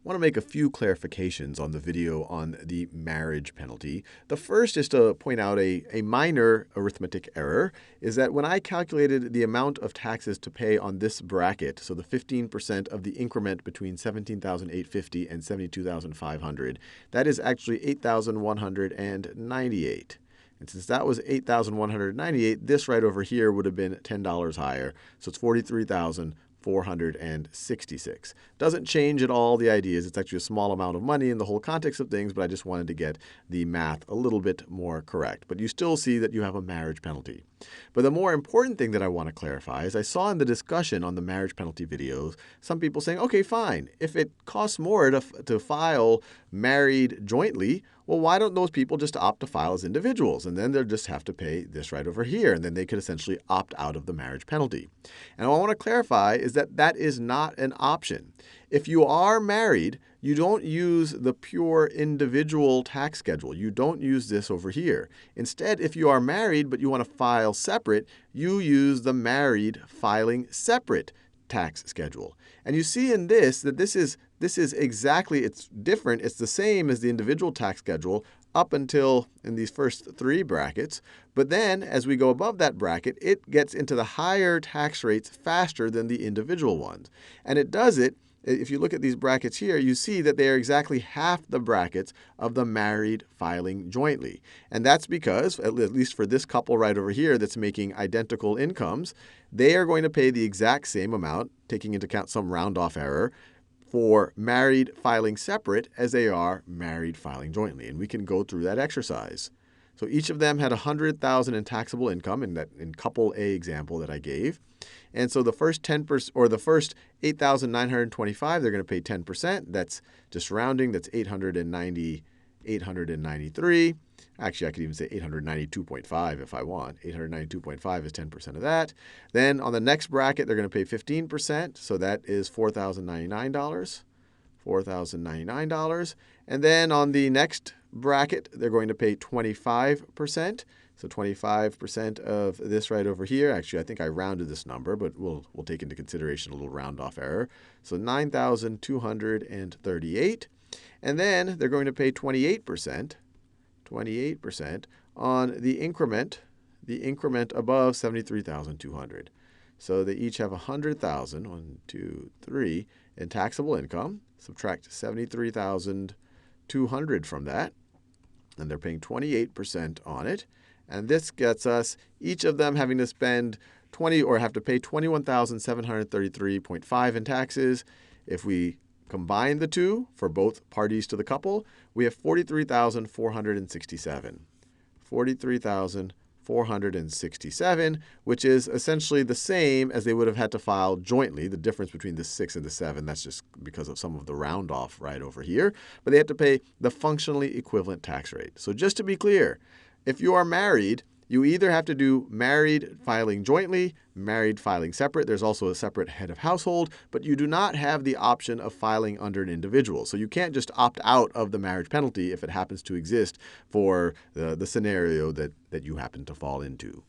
want to make a few clarifications on the video on the marriage penalty. The first is to point out a minor arithmetic error, is that when I calculated the amount of taxes to pay on this bracket, so the 15% of the increment between $17,850 and $72,500, that is actually $8,198. And since that was $8,198, this right over here would have been $10 higher, so it's $43,466. Doesn't change at all the ideas. It's actually a small amount of money in the whole context of things, but I just wanted to get the math a little bit more correct. But you still see that you have a marriage penalty. But the more important thing that I want to clarify is I saw in the discussion on the marriage penalty videos some people saying, okay, fine, if it costs more to file married jointly, well, why don't those people just opt to file as individuals? And then they'll just have to pay this right over here, and then they could essentially opt out of the marriage penalty. And what I want to clarify is that that is not an option. If you are married, you don't use the pure individual tax schedule. You don't use this over here. Instead, if you are married but you want to file separate, you use the married filing separate tax schedule. And you see in this that this is exactly, it's different. It's the same as the individual tax schedule up until in these first three brackets. But then as we go above that bracket, it gets into the higher tax rates faster than the individual ones. And it does it. If you look at these brackets here, you see that they are exactly half the brackets of the married filing jointly. And that's because, at least for this couple right over here that's making identical incomes, they are going to pay the exact same amount, taking into account some round-off error, for married filing separate as they are married filing jointly. And we can go through that exercise. So each of them had $100,000 in taxable income in couple A example that I gave. And so the first 10% or the first $8,925, they're going to pay 10%. That's just rounding. That's $893. Actually, I could even say $892.5 if I want. $892.5 is 10% of that. Then on the next bracket, they're going to pay 15%. So that is $4,099. $4,099. And then on the next bracket, they're going to pay 25%. So 25% of this right over here. Actually, I think I rounded this number, but we'll take into consideration a little round-off error. So 9,238. And then they're going to pay 28% on the increment above 73,200. So they each have 100,000, 1, 2, 3, in taxable income. Subtract 73,200 from that, and they're paying 28% on it. And this gets us each of them having to spend have to pay $21,733.5 in taxes. If we combine the two for both parties to the couple, we have $43,467. $43,467, which is essentially the same as they would have had to file jointly. The difference between the 6 and the 7, that's just because of some of the round off right over here. But they have to pay the functionally equivalent tax rate. So just to be clear, if you are married, you either have to do married filing jointly, married filing separate. There's also a separate head of household, but you do not have the option of filing under an individual. So you can't just opt out of the marriage penalty if it happens to exist for the scenario that you happen to fall into.